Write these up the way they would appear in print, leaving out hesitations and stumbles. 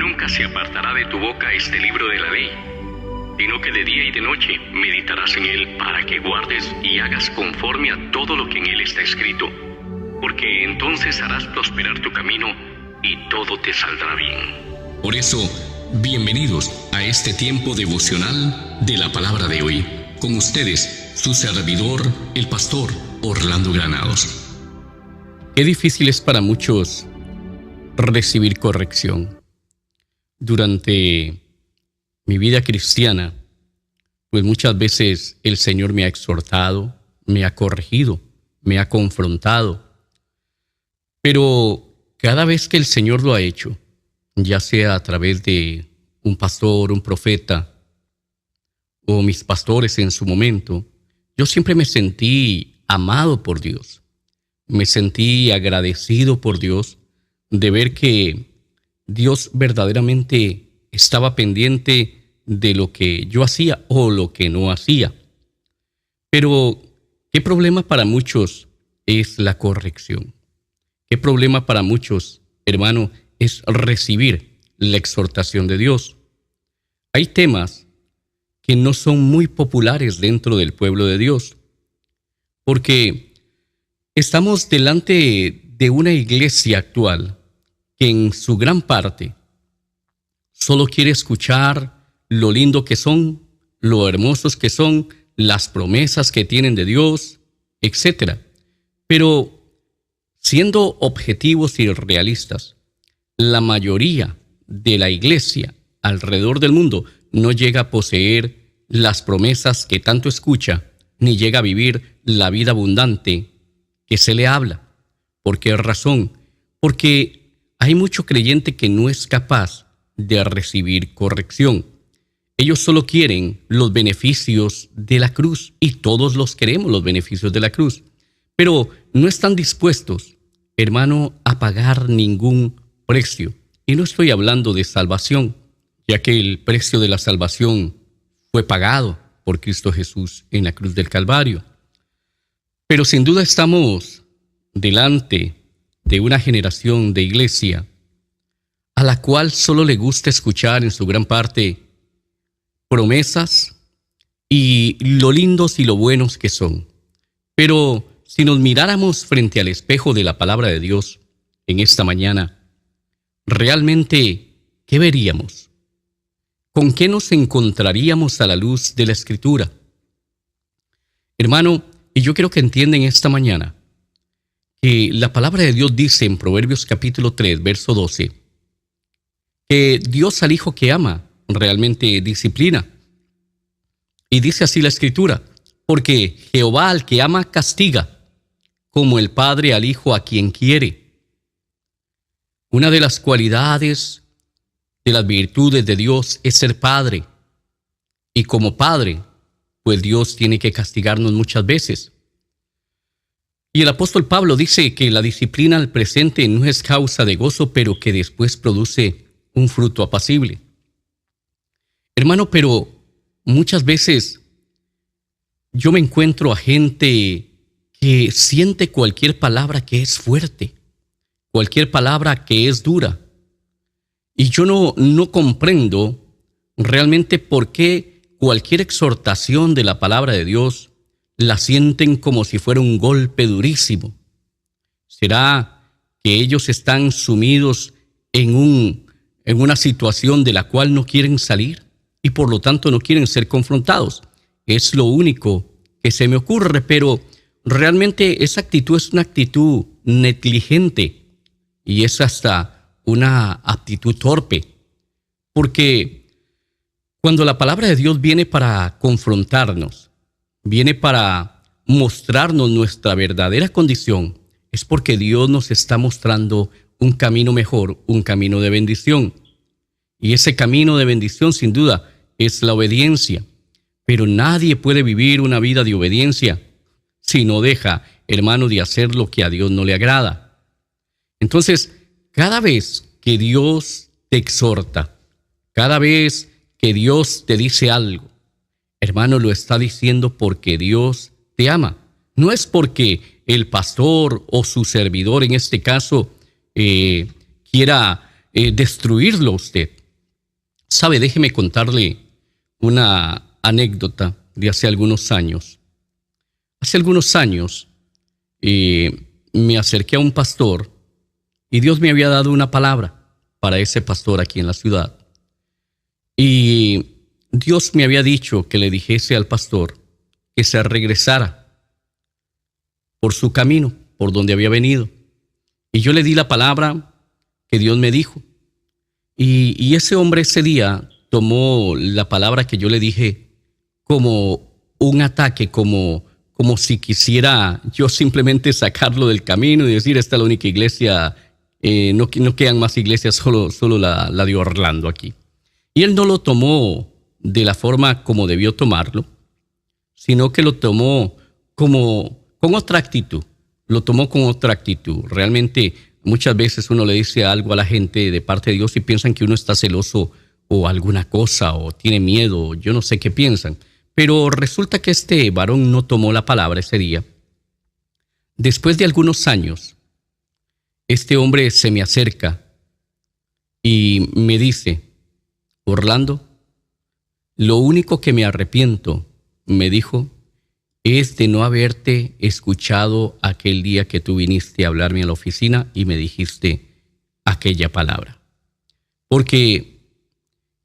Nunca se apartará de tu boca este libro de la ley, sino que de día y de noche meditarás en él para que guardes y hagas conforme a todo lo que en él está escrito, porque entonces harás prosperar tu camino y todo te saldrá bien. Por eso, bienvenidos a este tiempo devocional de la palabra de hoy. Con ustedes, su servidor, el pastor Orlando Granados. Qué difícil es para muchos recibir corrección. Durante mi vida cristiana, pues muchas veces el Señor me ha exhortado, me ha corregido, me ha confrontado. Pero cada vez que el Señor lo ha hecho, ya sea a través de un pastor, un profeta, o mis pastores en su momento, yo siempre me sentí amado por Dios. Me sentí agradecido por Dios de ver que Dios verdaderamente estaba pendiente de lo que yo hacía o lo que no hacía. Pero, ¿qué problema para muchos es la corrección? ¿Qué problema para muchos, hermano, es recibir la exhortación de Dios? Hay temas que no son muy populares dentro del pueblo de Dios, porque estamos delante de una iglesia actual que en su gran parte solo quiere escuchar lo lindo que son, lo hermosos que son, las promesas que tienen de Dios, etc. Pero siendo objetivos y realistas, la mayoría de la iglesia alrededor del mundo no llega a poseer las promesas que tanto escucha, ni llega a vivir la vida abundante que se le habla. ¿Por qué razón? Porque hay mucho creyente que no es capaz de recibir corrección. Ellos solo quieren los beneficios de la cruz, y todos los queremos los beneficios de la cruz, pero no están dispuestos, hermano, a pagar ningún precio. Y no estoy hablando de salvación, ya que el precio de la salvación fue pagado por Cristo Jesús en la cruz del Calvario. Pero sin duda estamos delante de una generación de iglesia a la cual solo le gusta escuchar en su gran parte promesas y lo lindos y lo buenos que son. Pero si nos miráramos frente al espejo de la palabra de Dios en esta mañana, realmente, ¿qué veríamos? ¿Con qué nos encontraríamos a la luz de la Escritura? Hermano, y yo quiero que entiendan esta mañana que la palabra de Dios dice en Proverbios capítulo 3, verso 12, que Dios al hijo que ama realmente disciplina. Y dice así la Escritura: porque Jehová al que ama castiga, como el padre al hijo a quien quiere. Una de las cualidades de las virtudes de Dios es ser padre. Y como padre, pues Dios tiene que castigarnos muchas veces. Y el apóstol Pablo dice que la disciplina al presente no es causa de gozo, pero que después produce un fruto apacible. Hermano, pero muchas veces yo me encuentro a gente que siente cualquier palabra que es fuerte, cualquier palabra que es dura. Y yo no comprendo realmente por qué cualquier exhortación de la palabra de Dios la sienten como si fuera un golpe durísimo. ¿Será que ellos están sumidos en una situación de la cual no quieren salir y por lo tanto no quieren ser confrontados? Es lo único que se me ocurre, pero realmente esa actitud es una actitud negligente y es hasta una actitud torpe, porque cuando la palabra de Dios viene para confrontarnos, viene para mostrarnos nuestra verdadera condición, es porque Dios nos está mostrando un camino mejor, un camino de bendición. Y ese camino de bendición, sin duda, es la obediencia. Pero nadie puede vivir una vida de obediencia si no deja, hermano, de hacer lo que a Dios no le agrada. Entonces, cada vez que Dios te exhorta, cada vez que Dios te dice algo, hermano, lo está diciendo porque Dios te ama. No es porque el pastor o su servidor, en este caso, quiera destruirlo a usted. Sabe, déjeme contarle una anécdota de hace algunos años. Hace algunos años me acerqué a un pastor y Dios me había dado una palabra para ese pastor aquí en la ciudad. Y Dios me había dicho que le dijese al pastor que se regresara por su camino, por donde había venido. Y yo le di la palabra que Dios me dijo. Y ese hombre ese día tomó la palabra que yo le dije como un ataque, como si quisiera yo simplemente sacarlo del camino y decir, esta es la única iglesia, no quedan más iglesias, solo la de Orlando aquí. Y él no lo tomó de la forma como debió tomarlo, sino que lo tomó con otra actitud. Lo tomó con otra actitud. Realmente muchas veces uno le dice algo a la gente de parte de Dios y piensan que uno está celoso o alguna cosa o tiene miedo, yo no sé qué piensan. Pero resulta que este varón no tomó la palabra ese día. Después de algunos años, este hombre se me acerca y me dice, Orlando, lo único que me arrepiento, me dijo, es de no haberte escuchado aquel día que tú viniste a hablarme a la oficina y me dijiste aquella palabra. Porque,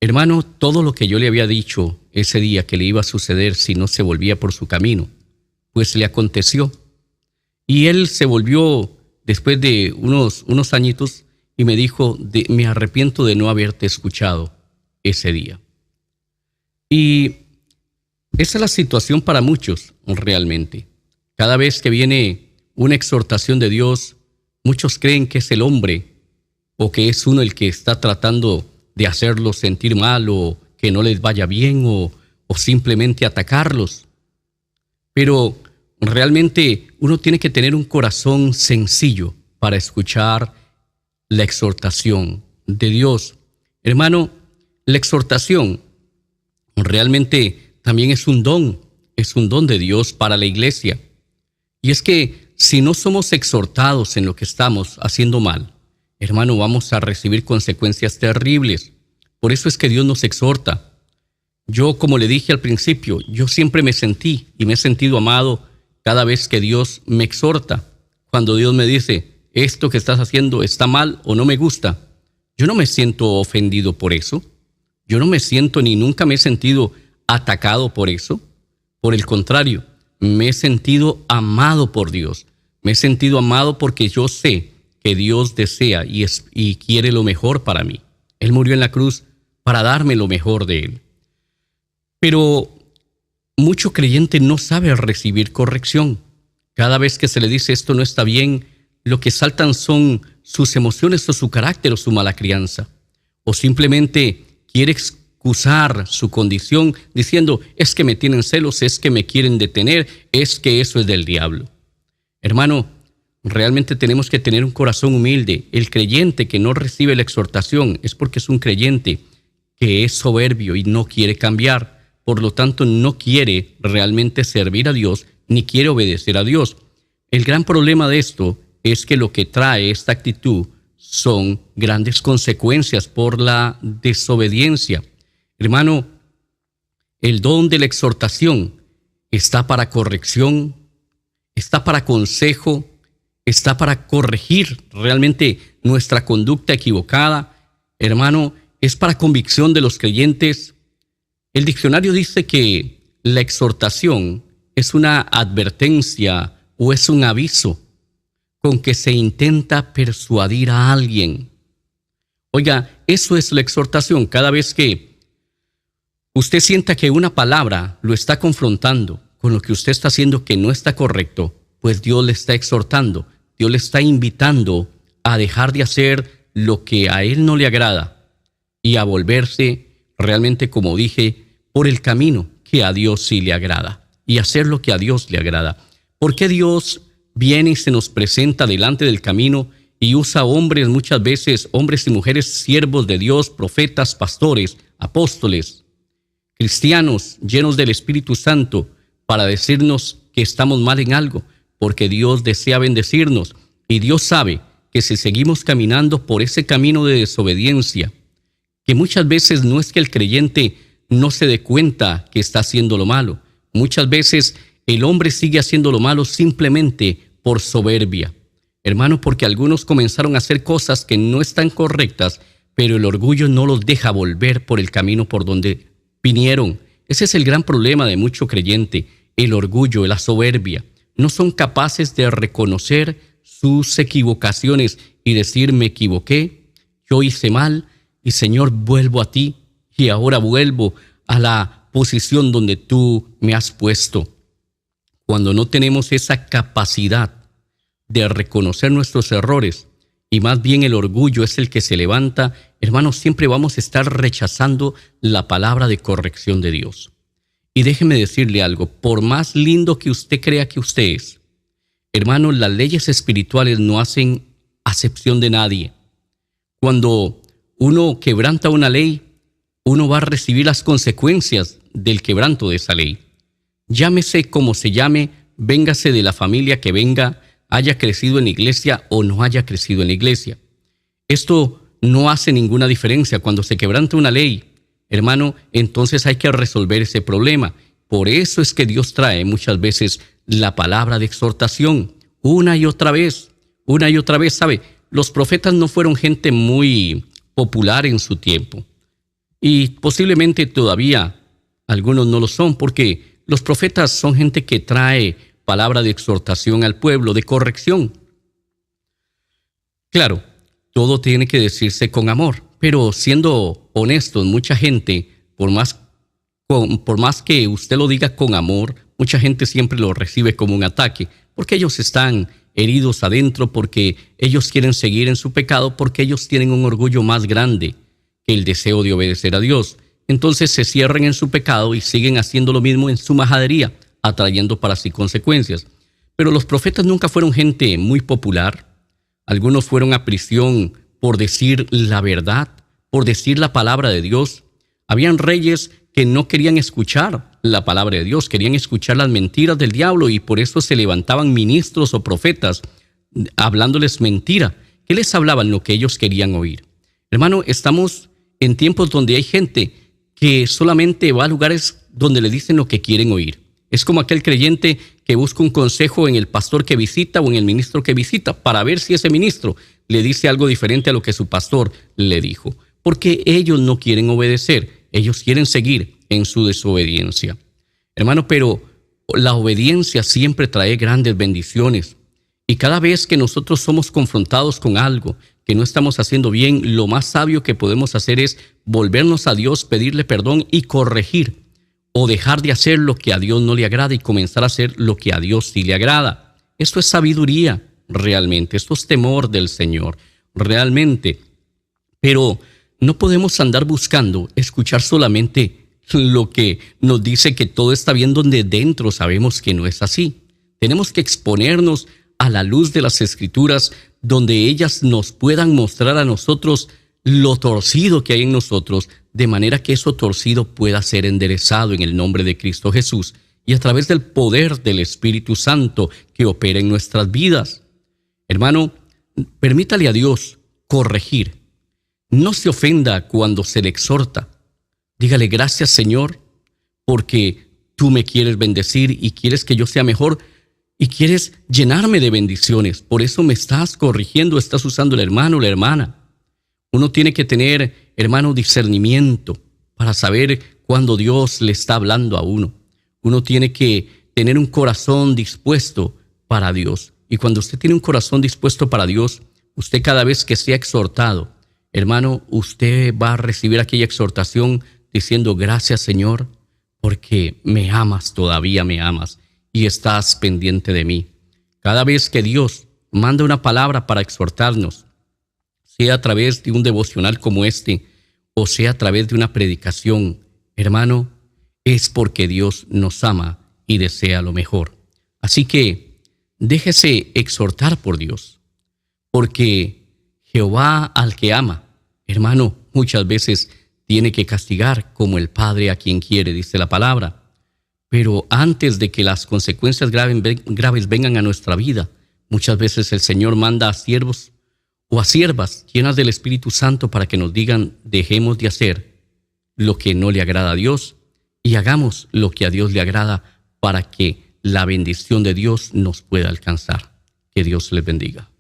hermano, todo lo que yo le había dicho ese día que le iba a suceder si no se volvía por su camino, pues le aconteció. Y él se volvió después de unos añitos y me dijo, me arrepiento de no haberte escuchado ese día. Y esa es la situación para muchos realmente. Cada vez que viene una exhortación de Dios, muchos creen que es el hombre o que es uno el que está tratando de hacerlos sentir mal o que no les vaya bien o simplemente atacarlos. Pero realmente uno tiene que tener un corazón sencillo para escuchar la exhortación de Dios. Hermano, la exhortación realmente también es un don de Dios para la iglesia. Y es que si no somos exhortados en lo que estamos haciendo mal, hermano, vamos a recibir consecuencias terribles. Por eso es que Dios nos exhorta. Yo, como le dije al principio, yo siempre me sentí y me he sentido amado cada vez que Dios me exhorta. Cuando Dios me dice, esto que estás haciendo está mal o no me gusta, yo no me siento ofendido por eso. Yo no me siento ni nunca me he sentido atacado por eso. Por el contrario, me he sentido amado por Dios. Me he sentido amado porque yo sé que Dios desea y quiere lo mejor para mí. Él murió en la cruz para darme lo mejor de Él. Pero mucho creyente no sabe recibir corrección. Cada vez que se le dice esto no está bien, lo que saltan son sus emociones o su carácter o su mala crianza. O simplemente quiere excusar su condición diciendo, es que me tienen celos, es que me quieren detener, es que eso es del diablo. Hermano, realmente tenemos que tener un corazón humilde. El creyente que no recibe la exhortación es porque es un creyente que es soberbio y no quiere cambiar. Por lo tanto, no quiere realmente servir a Dios ni quiere obedecer a Dios. El gran problema de esto es que lo que trae esta actitud son grandes consecuencias por la desobediencia. Hermano, el don de la exhortación está para corrección, está para consejo, está para corregir realmente nuestra conducta equivocada. Hermano, es para convicción de los creyentes. El diccionario dice que la exhortación es una advertencia o es un aviso con que se intenta persuadir a alguien. Oiga, eso es la exhortación. Cada vez que usted sienta que una palabra lo está confrontando con lo que usted está haciendo que no está correcto, pues Dios le está exhortando, Dios le está invitando a dejar de hacer lo que a Él no le agrada y a volverse realmente, como dije, por el camino que a Dios sí le agrada y hacer lo que a Dios le agrada. ¿Por qué Dios viene y se nos presenta delante del camino y usa hombres, muchas veces hombres y mujeres siervos de Dios, profetas, pastores, apóstoles, cristianos llenos del Espíritu Santo para decirnos que estamos mal en algo? Porque Dios desea bendecirnos y Dios sabe que si seguimos caminando por ese camino de desobediencia, que muchas veces no es que el creyente no se dé cuenta que está haciendo lo malo, muchas veces el hombre sigue haciendo lo malo simplemente por soberbia. Hermano, porque algunos comenzaron a hacer cosas que no están correctas, pero el orgullo no los deja volver por el camino por donde vinieron. Ese es el gran problema de mucho creyente, el orgullo, la soberbia. No son capaces de reconocer sus equivocaciones y decir: me equivoqué, yo hice mal y Señor, vuelvo a ti y ahora vuelvo a la posición donde tú me has puesto. Cuando no tenemos esa capacidad de reconocer nuestros errores y más bien el orgullo es el que se levanta, hermanos, siempre vamos a estar rechazando la palabra de corrección de Dios. Y déjeme decirle algo, por más lindo que usted crea que usted es, hermano, las leyes espirituales no hacen acepción de nadie. Cuando uno quebranta una ley, uno va a recibir las consecuencias del quebranto de esa ley. Llámese como se llame, véngase de la familia que venga, haya crecido en la iglesia o no haya crecido en la iglesia. Esto no hace ninguna diferencia. Cuando se quebranta una ley, hermano, entonces hay que resolver ese problema. Por eso es que Dios trae muchas veces la palabra de exhortación, una y otra vez, ¿sabe? Los profetas no fueron gente muy popular en su tiempo. Y posiblemente todavía algunos no lo son, porque los profetas son gente que trae palabra de exhortación al pueblo, de corrección. Claro, todo tiene que decirse con amor, pero siendo honestos, mucha gente, por más que usted lo diga con amor, mucha gente siempre lo recibe como un ataque, porque ellos están heridos adentro, porque ellos quieren seguir en su pecado, porque ellos tienen un orgullo más grande que el deseo de obedecer a Dios. Entonces se cierran en su pecado y siguen haciendo lo mismo en su majadería, atrayendo para sí consecuencias. Pero los profetas nunca fueron gente muy popular. Algunos fueron a prisión por decir la verdad, por decir la palabra de Dios. Habían reyes que no querían escuchar la palabra de Dios, querían escuchar las mentiras del diablo y por eso se levantaban ministros o profetas hablándoles mentira. ¿Qué les hablaban? Lo que ellos querían oír. Hermano, estamos en tiempos donde hay gente que solamente va a lugares donde le dicen lo que quieren oír. Es como aquel creyente que busca un consejo en el pastor que visita o en el ministro que visita para ver si ese ministro le dice algo diferente a lo que su pastor le dijo. Porque ellos no quieren obedecer, ellos quieren seguir en su desobediencia. Hermano, pero la obediencia siempre trae grandes bendiciones. Y cada vez que nosotros somos confrontados con algo que no estamos haciendo bien, lo más sabio que podemos hacer es volvernos a Dios, pedirle perdón y corregir. O dejar de hacer lo que a Dios no le agrada y comenzar a hacer lo que a Dios sí le agrada. Esto es sabiduría realmente, esto es temor del Señor realmente. Pero no podemos andar buscando escuchar solamente lo que nos dice que todo está bien donde dentro sabemos que no es así. Tenemos que exponernos a la luz de las Escrituras donde ellas nos puedan mostrar a nosotros lo torcido que hay en nosotros, de manera que eso torcido pueda ser enderezado en el nombre de Cristo Jesús y a través del poder del Espíritu Santo que opera en nuestras vidas. Hermano, permítale a Dios corregir. No se ofenda cuando se le exhorta. Dígale: gracias, Señor, porque tú me quieres bendecir y quieres que yo sea mejor y quieres llenarme de bendiciones. Por eso me estás corrigiendo, estás usando el hermano o la hermana. Uno tiene que tener, hermano, discernimiento para saber cuando Dios le está hablando a uno. Uno tiene que tener un corazón dispuesto para Dios. Y cuando usted tiene un corazón dispuesto para Dios, usted cada vez que sea exhortado, hermano, usted va a recibir aquella exhortación diciendo: gracias, Señor, porque me amas, todavía me amas y estás pendiente de mí. Cada vez que Dios manda una palabra para exhortarnos, sea a través de un devocional como este, o sea a través de una predicación, hermano, es porque Dios nos ama y desea lo mejor. Así que déjese exhortar por Dios, porque Jehová al que ama, hermano, muchas veces tiene que castigar como el Padre a quien quiere, dice la palabra. Pero antes de que las consecuencias graves vengan a nuestra vida, muchas veces el Señor manda a siervos o a siervas llenas del Espíritu Santo para que nos digan, dejemos de hacer lo que no le agrada a Dios y hagamos lo que a Dios le agrada para que la bendición de Dios nos pueda alcanzar. Que Dios les bendiga.